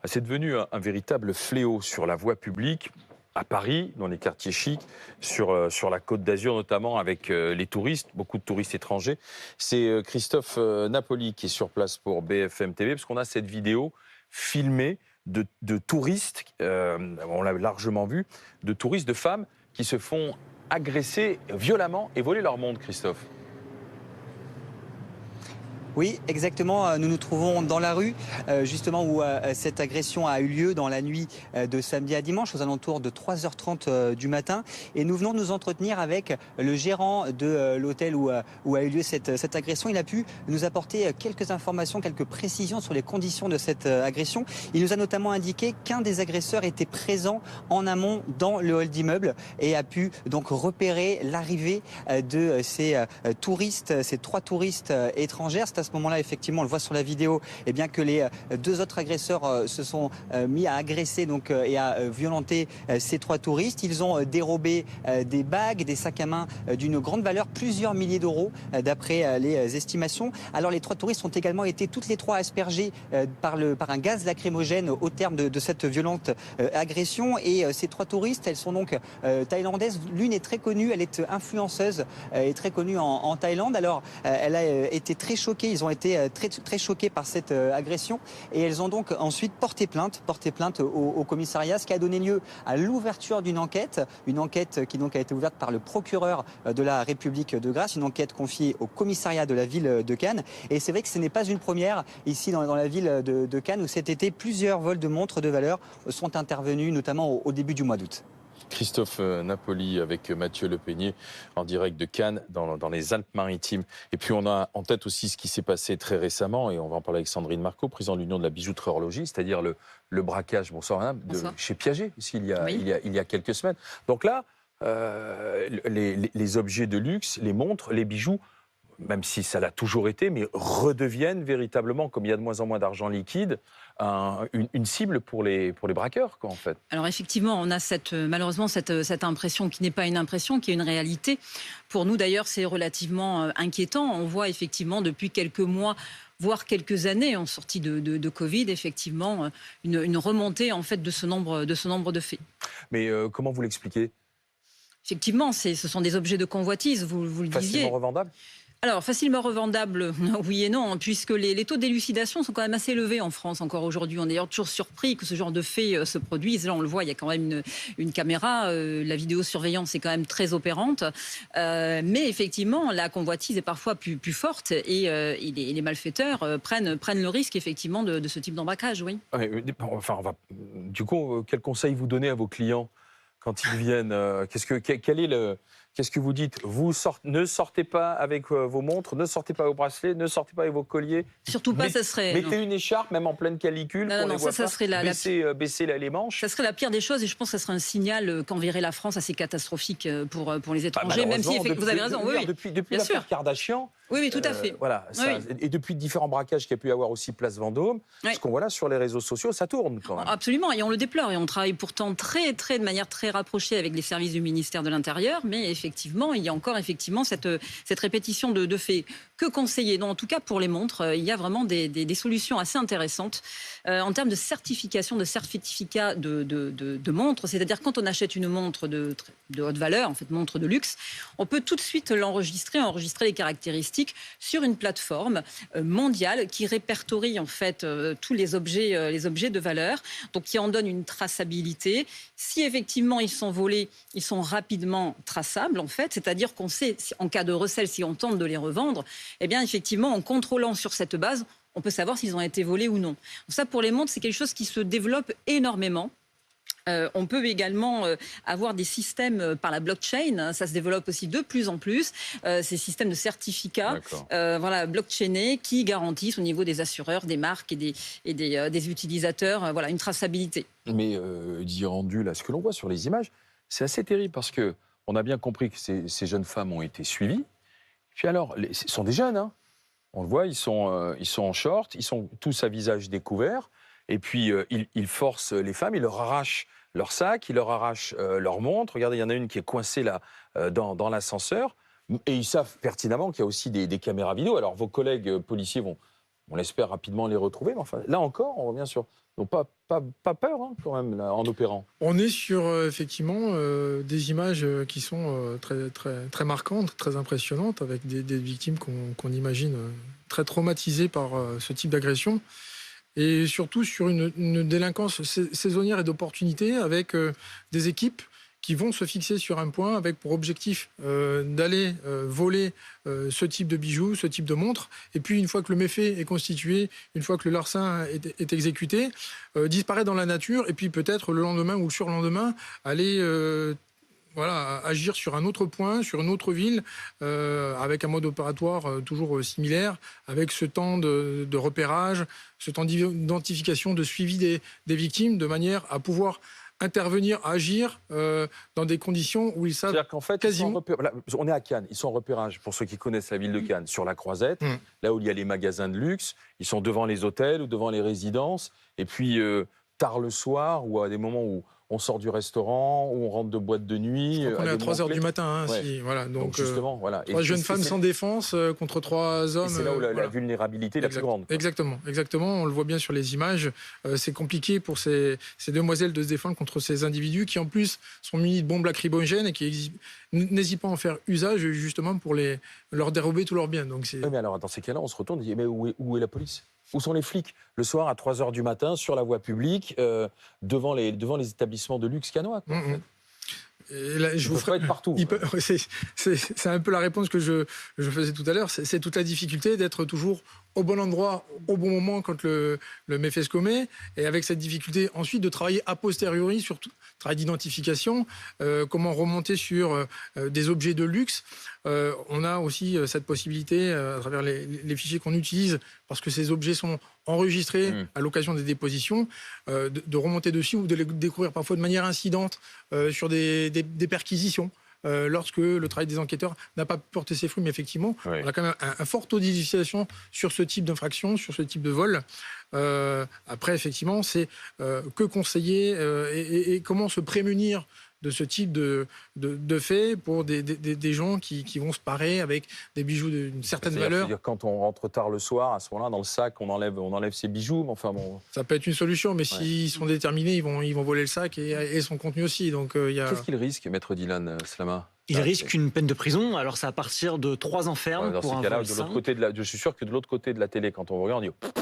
C'est devenu un véritable fléau sur la voie publique, à Paris, dans les quartiers chics, sur la Côte d'Azur notamment, avec les touristes, beaucoup de touristes étrangers. C'est Christophe Napoli qui est sur place pour BFM TV, parce qu'on a cette vidéo filmée de touristes, on l'a largement vu, de touristes, de femmes qui se font agresser violemment et voler leur montre, Christophe. Oui, exactement. Nous nous trouvons dans la rue, justement où cette agression a eu lieu dans la nuit de samedi à dimanche, aux alentours de 3h30 du matin. Et nous venons de nous entretenir avec le gérant de l'hôtel où a eu lieu cette agression. Il a pu nous apporter quelques informations, quelques précisions sur les conditions de cette agression. Il nous a notamment indiqué qu'un des agresseurs était présent en amont dans le hall d'immeuble et a pu donc repérer l'arrivée de ces touristes, ces 3 touristes étrangères. C'est à ce moment-là, effectivement, on le voit sur la vidéo, eh bien, que les 2 autres agresseurs se sont mis à agresser et à violenter ces 3 touristes. Ils ont dérobé des bagues, des sacs à main d'une grande valeur, plusieurs milliers d'euros d'après les estimations. Alors les 3 touristes ont également été toutes les 3 aspergés par un gaz lacrymogène au terme de cette violente agression. Et ces 3 touristes, elles sont donc thaïlandaises. L'une est très connue, elle est influenceuse et très connue en Thaïlande. Alors elle a été très choquée. Ils ont été très choqués par cette agression et elles ont donc ensuite porté plainte au commissariat, ce qui a donné lieu à l'ouverture d'une enquête qui donc a été ouverte par le procureur de la République de Grasse, une enquête confiée au commissariat de la ville de Cannes. Et c'est vrai que ce n'est pas une première ici dans la ville de Cannes où cet été plusieurs vols de montres de valeur sont intervenus, notamment au début du mois d'août. Christophe Napoli avec Mathieu Lepeigné en direct de Cannes dans les Alpes-Maritimes. Et puis on a en tête aussi ce qui s'est passé très récemment, et on va en parler avec Sandrine Marco, président de l'Union de la bijouterie horlogerie, c'est-à-dire le braquage, bonsoir madame, chez Piaget, ici, il y a quelques semaines. Donc là, les objets de luxe, les montres, les bijoux, même si ça l'a toujours été, mais redeviennent véritablement, comme il y a de moins en moins d'argent liquide, une cible pour les braqueurs, quoi, en fait. Alors effectivement, on a malheureusement cette impression qui n'est pas une impression, qui est une réalité. Pour nous d'ailleurs, c'est relativement inquiétant. On voit effectivement depuis quelques mois, voire quelques années, en sortie de Covid, effectivement, une remontée en fait de ce nombre de faits. Mais comment vous l'expliquez ? Effectivement, ce sont des objets de convoitise, vous le disiez. Facilement revendables ? Alors, facilement revendable, oui et non, puisque les taux d'élucidation sont quand même assez élevés en France encore aujourd'hui. On est d'ailleurs toujours surpris que ce genre de faits se produisent. Là, on le voit, il y a quand même une caméra. La vidéosurveillance est quand même très opérante. Mais effectivement, la convoitise est parfois plus forte et les malfaiteurs prennent le risque, effectivement, de ce type d'embraquage, oui. Enfin, du coup, quel conseil vous donnez à vos clients quand ils viennent ? Qu'est-ce que vous dites ? Ne sortez pas avec vos montres, ne sortez pas vos bracelets, ne sortez pas avec vos colliers. Surtout pas, ça serait... Mettez une écharpe, même en pleine canicule, pour les voir pas. Serait baissez les manches. Ça serait la pire des choses et je pense que ça serait un signal qu'enverrait la France assez catastrophique pour les étrangers, même si vous avez raison. Depuis l'affaire Kardashian. Oui, tout à fait. Voilà, et depuis différents braquages qu'il y a pu y avoir aussi place Vendôme, ce qu'on voit là sur les réseaux sociaux, ça tourne quand même. Absolument, et on le déplore. Et on travaille pourtant de manière très rapprochée avec les services du ministère de l'Intérieur, mais effectivement, il y a encore cette répétition de faits. Que conseiller ? Non, en tout cas, pour les montres, il y a vraiment des solutions assez intéressantes en termes de certification, de certificat de montres. C'est-à-dire quand on achète une montre de haute valeur, en fait, montre de luxe, on peut tout de suite enregistrer les caractéristiques sur une plateforme mondiale qui répertorie en fait tous les objets de valeur, donc qui en donne une traçabilité. Si effectivement ils sont volés, ils sont rapidement traçables en fait, c'est-à-dire qu'on sait en cas de recel, si on tente de les revendre, eh bien effectivement en contrôlant sur cette base, on peut savoir s'ils ont été volés ou non. Donc ça pour les montres, c'est quelque chose qui se développe énormément. On peut également avoir des systèmes par la blockchain, ça se développe aussi de plus en plus, ces systèmes de certificats blockchainés qui garantissent au niveau des assureurs, des marques et des utilisateurs une traçabilité. Mais dit rendu, là, ce que l'on voit sur les images, c'est assez terrible parce qu'on a bien compris que ces jeunes femmes ont été suivies. Puis alors, ce sont des jeunes, hein. On le voit, ils sont en short, ils sont tous à visage découvert. Et puis, ils forcent les femmes, ils leur arrachent leur sac, ils leur arrachent leur montre. Regardez, il y en a une qui est coincée là dans l'ascenseur. Et ils savent pertinemment qu'il y a aussi des caméras vidéo. Alors, vos collègues policiers vont On espère rapidement les retrouver, mais enfin, là encore, on revient sur... Donc pas peur quand même là, en opérant. On est sur effectivement des images qui sont très marquantes, très impressionnantes, avec des victimes qu'on imagine très traumatisées par ce type d'agression. Et surtout sur une délinquance saisonnière et d'opportunité avec des équipes qui vont se fixer sur un point avec pour objectif d'aller voler ce type de bijoux, ce type de montre. Et puis, une fois que le méfait est constitué, une fois que le larcin est exécuté, disparaître dans la nature et puis peut-être le lendemain ou le surlendemain aller... agir sur un autre point, sur une autre ville, avec un mode opératoire toujours similaire, avec ce temps de repérage, ce temps d'identification, de suivi des victimes, de manière à pouvoir intervenir, agir dans des conditions où ils savent. C'est-à-dire qu'en fait, quasiment... là, on est à Cannes, ils sont en repérage, pour ceux qui connaissent la ville de Cannes, sur la Croisette, là où il y a les magasins de luxe, ils sont devant les hôtels ou devant les résidences, et puis tard le soir, ou à des moments où on sort du restaurant, où on rentre de boîte de nuit. On est à 3 heures du matin. Hein, ouais. voilà, donc justement, voilà. 3 jeunes femmes sans défense contre 3 hommes. C'est là où la vulnérabilité est la plus grande. Quoi. Exactement. On le voit bien sur les images. C'est compliqué pour ces demoiselles de se défendre contre ces individus qui, en plus, sont munis de bombes lacrymogènes et qui n'hésitent pas à en faire usage, justement, pour leur dérober tous leurs biens. Donc, oui, mais alors, dans ces cas-là, on se retourne et dit, mais où est la police ? Où sont les flics ? Le soir, à 3 heures du matin, sur la voie publique, devant les établissements de luxe cannois. En fait. Et là, je vous ferai être partout. C'est un peu la réponse que je faisais tout à l'heure. C'est toute la difficulté d'être toujours au bon endroit, au bon moment quand le méfait se commet, et avec cette difficulté ensuite de travailler a posteriori sur tout travail d'identification, comment remonter sur des objets de luxe. On a aussi cette possibilité, à travers les fichiers qu'on utilise, parce que ces objets sont enregistrés à l'occasion des dépositions, de remonter dessus ou de les découvrir parfois de manière incidente sur des perquisitions. Lorsque le travail des enquêteurs n'a pas porté ses fruits, mais effectivement, on a quand même un fort taux d'identification sur ce type d'infraction, sur ce type de vol. Après, effectivement, c'est que conseiller et comment se prémunir de ce type de faits pour des gens qui vont se parer avec des bijoux d'une certaine valeur. C'est-à-dire quand on rentre tard le soir, à ce moment-là, dans le sac, on enlève ses bijoux. Mais enfin, bon... Ça peut être une solution, mais s'ils sont déterminés, ils vont voler le sac et son contenu aussi. Donc, Qu'est-ce qu'il risque, Maître Dylan Slama ? Il risque une peine de prison, alors ça à partir de 3 ans ferme pour un vol simple. Je suis sûr que de l'autre côté de la télé, quand on regarde, on dit...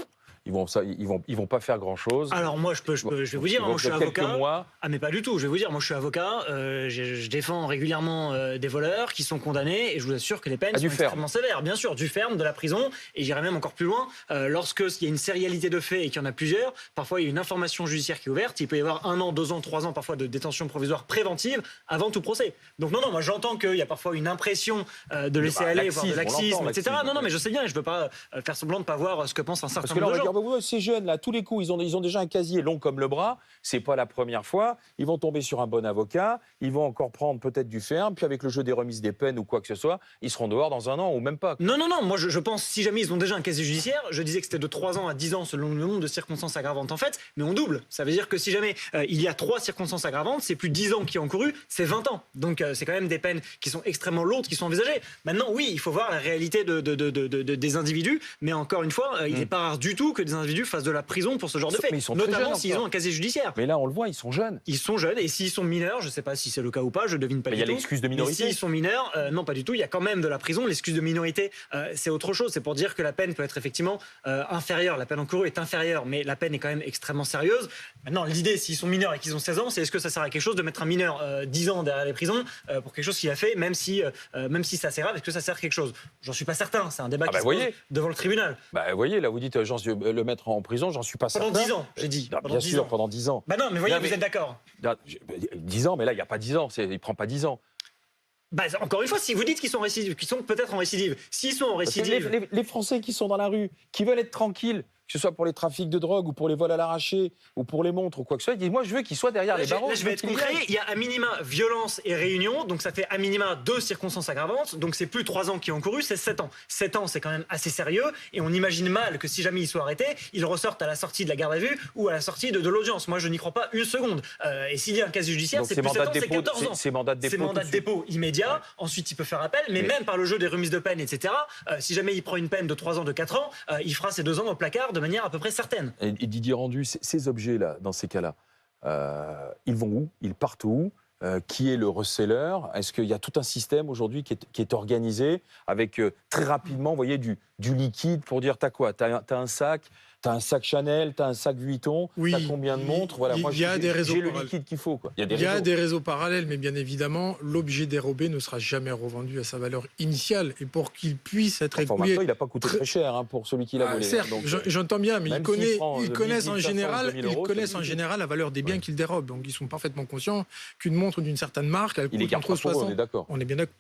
Ils vont pas faire grand-chose. Alors moi, je vais vous dire, moi je suis avocat. Mois. Ah mais pas du tout. Je vais vous dire, moi je suis avocat. Je défends régulièrement des voleurs qui sont condamnés, et je vous assure que les peines sont extrêmement sévères. Bien sûr, du ferme, de la prison, et j'irai même encore plus loin. Lorsqu'il y a une sérialité de faits et qu'il y en a plusieurs, parfois il y a une information judiciaire qui est ouverte. Il peut y avoir 1 an, 2 ans, 3 ans, parfois de détention provisoire préventive avant tout procès. Donc non, moi j'entends qu'il y a parfois une impression de laisser aller, voire de laxisme, etc. Non, mais je sais bien, et je veux pas faire semblant de pas voir ce que pense un certain nombre de gens. Ces jeunes là, tous les coups, ils ont déjà un casier long comme le bras. C'est pas la première fois. Ils vont tomber sur un bon avocat. Ils vont encore prendre peut-être du ferme. Puis avec le jeu des remises des peines ou quoi que ce soit, ils seront dehors dans 1 an ou même pas. Non. Moi, je pense si jamais ils ont déjà un casier judiciaire, je disais que c'était de 3 ans à 10 ans selon le nombre de circonstances aggravantes en fait, mais on double. Ça veut dire que si jamais il y a 3 circonstances aggravantes, c'est plus 10 ans qui ont couru, c'est 20 ans. Donc c'est quand même des peines qui sont extrêmement lourdes, qui sont envisagées. Maintenant, oui, il faut voir la réalité des individus, mais encore une fois, il n'est pas rare du tout que des individus fassent de la prison pour ce genre de faits, notamment s'ils ont un casier judiciaire. Mais là, on le voit, ils sont jeunes. Ils sont jeunes, et s'ils sont mineurs, je ne sais pas si c'est le cas ou pas, je devine pas du tout. Il y a l'excuse de minorité. Mais s'ils sont mineurs, non, pas du tout. Il y a quand même de la prison. L'excuse de minorité, c'est autre chose. C'est pour dire que la peine peut être effectivement inférieure. La peine encourue est inférieure, mais la peine est quand même extrêmement sérieuse. Maintenant, l'idée, s'ils sont mineurs et qu'ils ont 16 ans, c'est est-ce que ça sert à quelque chose de mettre un mineur 10 ans derrière les prisons pour quelque chose qu'il a fait, même si c'est assez grave, est-ce que ça sert à quelque chose? J'en suis pas certain. C'est un débat qui se pose devant le tribunal. Vous voyez, là, vous dites le mettre en prison, j'en suis pas certain. Pendant 10 ans, j'ai dit. Bien sûr, pendant 10 ans. Bah non, mais voyez, vous êtes d'accord. 10 ans, mais là, il n'y a pas 10 ans. Il ne prend pas 10 ans. Bah, encore une fois, si vous dites qu'ils sont récidives, qu'ils sont peut-être en récidive, s'ils sont en récidive... Les Français qui sont dans la rue, qui veulent être tranquilles, que ce soit pour les trafics de drogue ou pour les vols à l'arraché ou pour les montres ou quoi que ce soit. Il dit, moi, je veux qu'il soit derrière les barreaux. Là, je vais être concret. Il y a à minima violence et réunion, donc ça fait à minima 2 circonstances aggravantes. Donc c'est plus 3 ans qui ont encouru, c'est 7 ans. 7 ans, c'est quand même assez sérieux. Et on imagine mal que si jamais il soit arrêté, il ressorte à la sortie de la garde à vue ou à la sortie de l'audience. Moi, je n'y crois pas une seconde. Et s'il y a un casier judiciaire, c'est plus 7 ans, c'est 14 ans. C'est mandat de dépôt. C'est mandat de dépôt immédiat. Ouais. Ensuite, il peut faire appel. Mais même par le jeu des remises de peine, etc., si jamais il prend une peine de 3 ans, de 4 ans, il fera ses 2 ans au placard de manière à peu près certaine. Et Didier Rendu, ces objets-là, dans ces cas-là, ils vont où? Ils partent où? Qui est le reseller? Est-ce qu'il y a tout un système aujourd'hui qui est organisé avec très rapidement, vous voyez, du liquide pour dire t'as quoi? T'as un sac? T'as un sac Chanel, t'as un sac Vuitton, oui, t'as combien de montres? Voilà, moi, j'ai le liquide qu'il faut. Quoi. Il y a des réseaux parallèles, mais bien évidemment, l'objet dérobé ne sera jamais revendu à sa valeur initiale. Et pour qu'il puisse être écoulé... Il n'a pas coûté très cher pour celui qui l'a volé. Certes, j'entends bien, mais ils connaissent en général la valeur des biens qu'ils dérobent. Donc ils sont parfaitement conscients qu'une montre d'une certaine marque, elle coûte entre 60... On est d'accord. On est bien d'accord.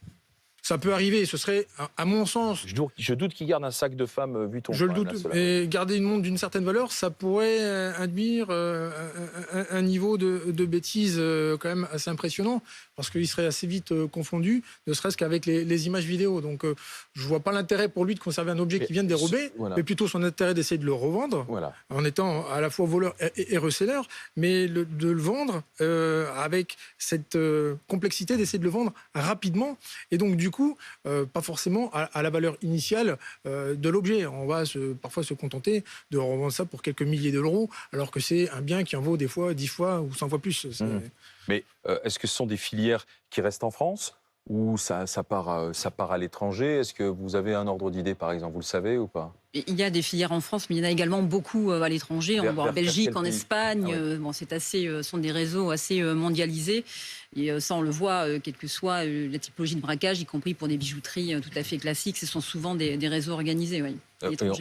Ça peut arriver, ce serait, à mon sens... Je doute qu'il garde un sac de femme Vuitton. Je le doute, mais garder une montre d'une certaine valeur, ça pourrait induire un niveau de bêtise quand même assez impressionnant, parce qu'il serait assez vite confondu, ne serait-ce qu'avec les images vidéo. Donc je ne vois pas l'intérêt pour lui de conserver un objet qui vient de dérober, mais plutôt son intérêt d'essayer de le revendre, en étant à la fois voleur et reseller, mais de le vendre avec cette complexité d'essayer de le vendre rapidement, et donc du coup, pas forcément à la valeur initiale de l'objet. On va parfois se contenter de revendre ça pour quelques milliers d'euros, alors que c'est un bien qui en vaut des fois 10 fois ou 100 fois plus. Mais est-ce que ce sont des filières qui restent en France ou ça part à l'étranger? Est-ce que vous avez un ordre d'idée, par exemple? Vous le savez ou pas? Il y a des filières en France, mais il y en a également beaucoup à l'étranger, en Belgique, en Espagne. Ce sont des réseaux assez mondialisés. Et ça, on le voit, quelle que soit la typologie de braquage, y compris pour des bijouteries tout à fait classiques. Ce sont souvent des réseaux organisés. Oui,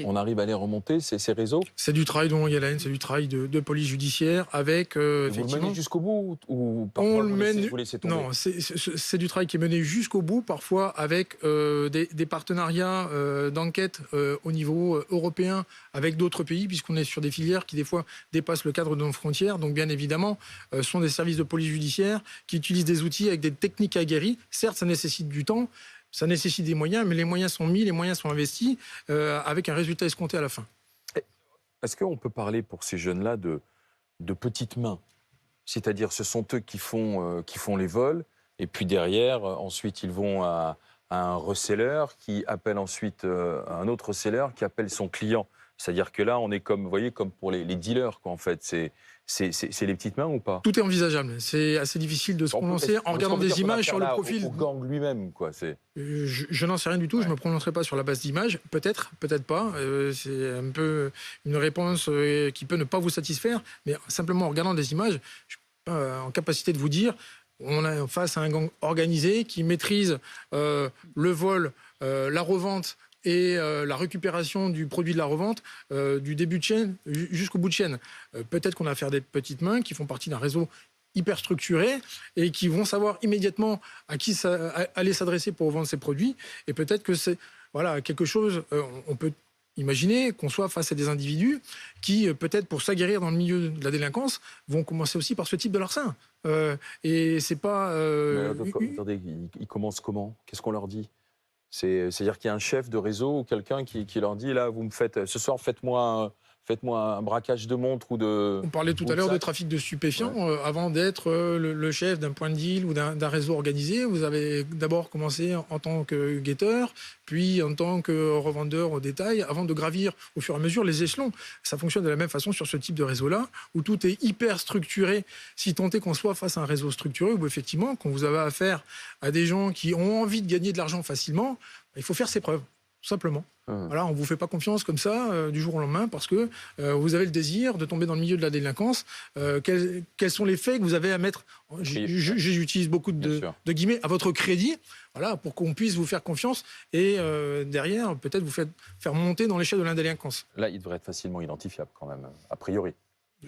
on arrive à les remonter, ces réseaux? C'est du travail de longue haleine, c'est du travail de police judiciaire avec... Vous le menez jusqu'au bout ou on le mène... Non, c'est du travail qui est mené jusqu'au bout, parfois avec des partenariats d'enquête au niveau européen avec d'autres pays, puisqu'on est sur des filières qui des fois dépassent le cadre de nos frontières. Donc bien évidemment, ce sont des services de police judiciaire qui utilisent des outils avec des techniques aguerries. Certes, ça nécessite du temps, ça nécessite des moyens, mais les moyens sont mis, les moyens sont investis avec un résultat escompté à la fin. Est-ce qu'on peut parler pour ces jeunes-là de petites mains? C'est-à-dire, ce sont eux qui font les vols, et puis derrière, ensuite, ils vont à un reseller qui appelle ensuite un autre reseller qui appelle son client. C'est-à-dire que là, on est comme, vous voyez, comme pour les dealers, quoi, en fait. C'est les petites mains ou pas? Tout est envisageable. C'est assez difficile de se prononcer en regardant des images sur le profil. Au gang lui-même, quoi. Je n'en sais rien du tout. Je ne me prononcerai pas sur la base d'images. Peut-être, peut-être pas. C'est un peu une réponse qui peut ne pas vous satisfaire. Mais simplement en regardant des images, je suis pas en capacité de vous dire. On est face à un gang organisé qui maîtrise le vol, la revente et la récupération du produit de la revente du début de chaîne jusqu'au bout de chaîne. Peut-être qu'on a affaire des petites mains qui font partie d'un réseau hyper structuré et qui vont savoir immédiatement à qui aller s'adresser pour vendre ces produits. Et peut-être que c'est quelque chose, on peut imaginer qu'on soit face à des individus qui, peut-être pour s'aguerrir dans le milieu de la délinquance, vont commencer aussi par ce type de larcin. Et c'est pas... Attendez, ils commencent comment? Qu'est-ce qu'on leur dit? C'est-à-dire qu'il y a un chef de réseau ou quelqu'un qui leur dit, là, vous me faites... Ce soir, faites-moi un braquage de montre ou de... On parlait tout à l'heure de trafic de stupéfiants. Avant d'être le chef d'un point de deal ou d'un réseau organisé, vous avez d'abord commencé en tant que guetteur, puis en tant que revendeur au détail, avant de gravir au fur et à mesure les échelons. Ça fonctionne de la même façon sur ce type de réseau-là, où tout est hyper structuré, si tant est qu'on soit face à un réseau structuré, où effectivement, quand vous avez affaire à des gens qui ont envie de gagner de l'argent facilement, il faut faire ses preuves. Tout simplement. Voilà, on ne vous fait pas confiance comme ça du jour au lendemain parce que vous avez le désir de tomber dans le milieu de la délinquance. Quels sont les faits que vous avez à mettre, j'utilise beaucoup de guillemets, à votre crédit, voilà, pour qu'on puisse vous faire confiance et derrière, peut-être vous faire monter dans l'échelle de la délinquance. Là, il devrait être facilement identifiable quand même, a priori.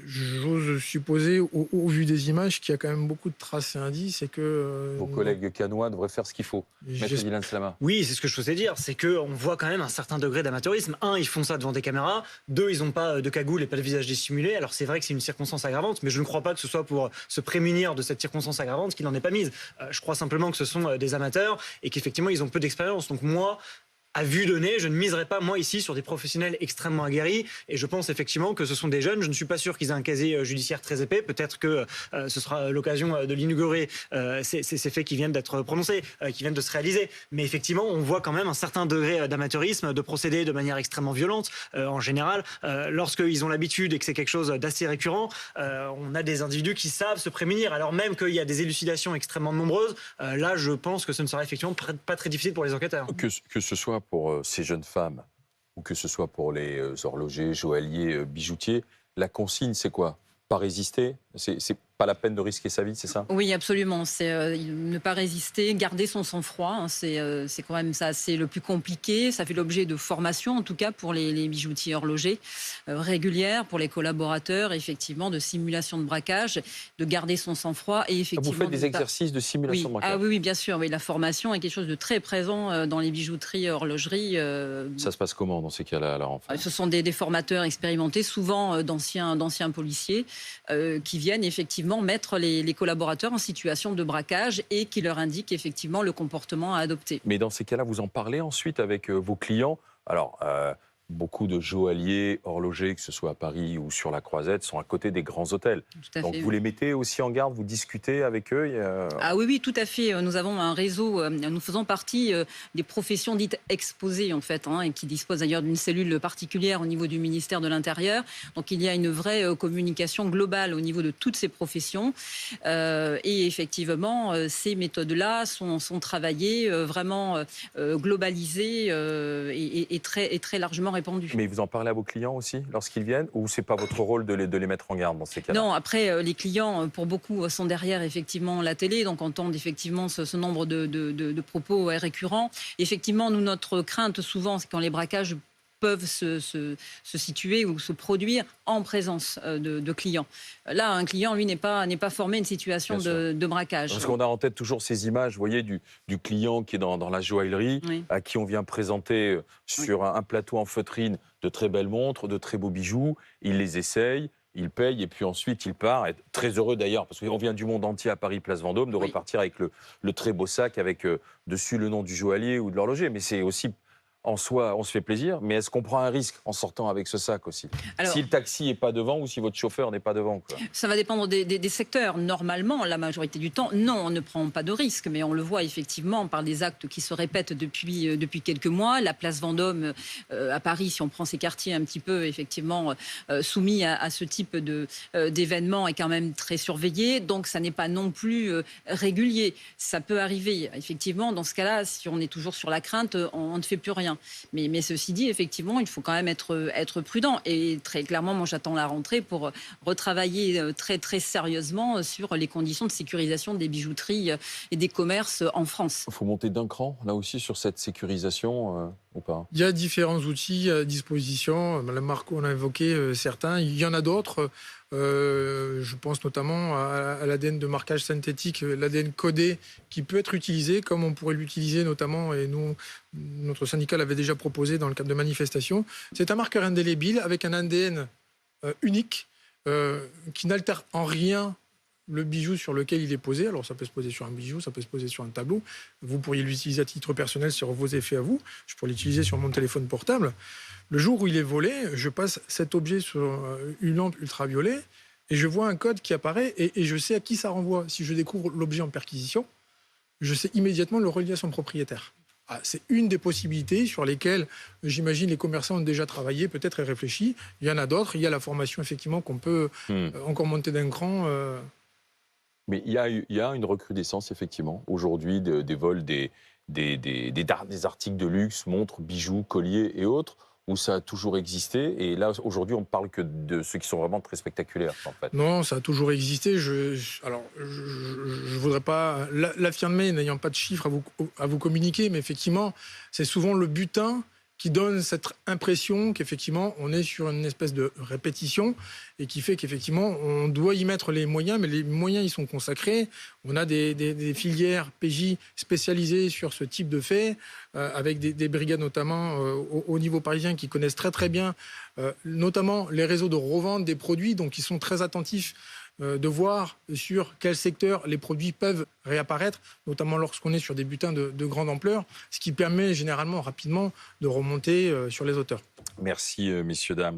J'ose supposer, au vu des images, qu'il y a quand même beaucoup de traces et indices et que... Vos collègues canois devraient faire ce qu'il faut. Maître Dylan Slama. Oui, c'est ce que je faisais dire, c'est qu'on voit quand même un certain degré d'amateurisme. Un, ils font ça devant des caméras. Deux, ils n'ont pas de cagoule et pas de visage dissimulé. Alors c'est vrai que c'est une circonstance aggravante, mais je ne crois pas que ce soit pour se prémunir de cette circonstance aggravante qu'il n'en est pas mise. Je crois simplement que ce sont des amateurs et qu'effectivement ils ont peu d'expérience. Donc moi, à vue de nez, je ne miserai pas, moi, ici, sur des professionnels extrêmement aguerris. Et je pense effectivement que ce sont des jeunes. Je ne suis pas sûr qu'ils aient un casier judiciaire très épais. Peut-être que ce sera l'occasion de l'inaugurer, ces faits qui viennent d'être prononcés, qui viennent de se réaliser. Mais effectivement, on voit quand même un certain degré d'amateurisme, de procéder de manière extrêmement violente. En général, lorsqu'ils ont l'habitude et que c'est quelque chose d'assez récurrent, on a des individus qui savent se prémunir. Alors même qu'il y a des élucidations extrêmement nombreuses, là, je pense que ce ne sera effectivement pas très difficile pour les enquêteurs. Que ce soit pour ces jeunes femmes ou que ce soit pour les horlogers, joailliers, bijoutiers, la consigne, c'est quoi? Pas résister? C'est pas la peine de risquer sa vie, c'est ça? Oui, absolument. C'est ne pas résister, garder son sang-froid. Hein, c'est quand même ça, c'est le plus compliqué. Ça fait l'objet de formations, en tout cas pour les bijoutiers horlogers régulières, pour les collaborateurs, effectivement, de simulation de braquage, de garder son sang-froid et effectivement. Vous faites des exercices de simulation de braquage? Ah oui, bien sûr. Oui, la formation est quelque chose de très présent dans les bijouteries, horlogeries. Ça se passe comment dans ces cas-là, alors, enfin Ce sont des formateurs expérimentés, souvent d'anciens policiers, qui viennent effectivement mettre les collaborateurs en situation de braquage et qui leur indiquent effectivement le comportement à adopter. Mais dans ces cas-là, vous en parlez ensuite avec vos clients? Alors, beaucoup de joailliers, horlogers, que ce soit à Paris ou sur la Croisette, sont à côté des grands hôtels. Donc vous les mettez aussi en garde, vous discutez avec eux Ah oui, tout à fait. Nous avons un réseau, nous faisons partie des professions dites exposées en fait, et qui disposent d'ailleurs d'une cellule particulière au niveau du ministère de l'Intérieur. Donc il y a une vraie communication globale au niveau de toutes ces professions. Et effectivement, ces méthodes-là sont travaillées, vraiment globalisées et très largement répandues. Mais vous en parlez à vos clients aussi lorsqu'ils viennent, ou c'est pas votre rôle de les mettre en garde dans ces cas-là? Non, après les clients, pour beaucoup, sont derrière effectivement la télé, donc entendent effectivement ce nombre de propos récurrents. Effectivement, nous, notre crainte souvent, c'est quand les braquages peuvent se situer ou se produire en présence de clients. Là, un client, lui, n'est pas formé à une situation de braquage. Parce qu'on a en tête toujours ces images, vous voyez, du client qui est dans la joaillerie, oui, à qui on vient présenter sur un plateau en feutrine de très belles montres, de très beaux bijoux. Il les essaye, il paye et puis ensuite il part. Et très heureux d'ailleurs, parce qu'on vient du monde entier à Paris, place Vendôme, de repartir avec le très beau sac avec dessus le nom du joaillier ou de l'horloger. Mais c'est aussi... En soi, on se fait plaisir, mais est-ce qu'on prend un risque en sortant avec ce sac aussi? Alors, si le taxi n'est pas devant ou si votre chauffeur n'est pas devant, quoi. Ça va dépendre des secteurs. Normalement, la majorité du temps, non, on ne prend pas de risque, mais on le voit effectivement par des actes qui se répètent depuis quelques mois. La place Vendôme à Paris, si on prend ces quartiers un petit peu effectivement soumis à ce type d'événements, est quand même très surveillé. Donc ça n'est pas non plus régulier. Ça peut arriver. Effectivement, dans ce cas-là, si on est toujours sur la crainte, on ne fait plus rien. Mais ceci dit, effectivement, il faut quand même être prudent. Et très clairement, moi, j'attends la rentrée pour retravailler très, très sérieusement sur les conditions de sécurisation des bijouteries et des commerces en France. Il faut monter d'un cran, là aussi, sur cette sécurisation ou pas? Il y a différents outils à disposition. Madame Marco en a évoqué certains. Il y en a d'autres. Je pense notamment à l'ADN de marquage synthétique, l'ADN codé, qui peut être utilisé comme on pourrait l'utiliser notamment, et nous, notre syndicat l'avait déjà proposé dans le cadre de manifestations. C'est un marqueur indélébile avec un ADN unique qui n'altère en rien le bijou sur lequel il est posé. Alors ça peut se poser sur un bijou, ça peut se poser sur un tableau. Vous pourriez l'utiliser à titre personnel sur vos effets à vous. Je pourrais l'utiliser sur mon téléphone portable. Le jour où il est volé, je passe cet objet sur une lampe ultraviolet et je vois un code qui apparaît et je sais à qui ça renvoie. Si je découvre l'objet en perquisition, je sais immédiatement le relier à son propriétaire. C'est une des possibilités sur lesquelles, j'imagine, les commerçants ont déjà travaillé, peut-être et réfléchi. Il y en a d'autres. Il y a la formation, effectivement, qu'on peut encore monter d'un cran. Mais il y a une recrudescence, effectivement, aujourd'hui, des vols des articles de luxe, montres, bijoux, colliers et autres, où ça a toujours existé. Et là, aujourd'hui, on parle que de ceux qui sont vraiment très spectaculaires, en fait. Non, ça a toujours existé. Alors, je ne voudrais pas l'affirmer, n'ayant pas de chiffres à vous communiquer, mais effectivement, c'est souvent le butin qui donne cette impression qu'effectivement, on est sur une espèce de répétition et qui fait qu'effectivement, on doit y mettre les moyens, mais les moyens, ils sont consacrés. On a des filières PJ spécialisées sur ce type de faits, avec des brigades notamment au niveau parisien qui connaissent très très bien, notamment les réseaux de revente des produits, donc ils sont très attentifs de voir sur quel secteur les produits peuvent réapparaître, notamment lorsqu'on est sur des butins de grande ampleur, ce qui permet généralement rapidement de remonter sur les auteurs. Merci, messieurs, dames.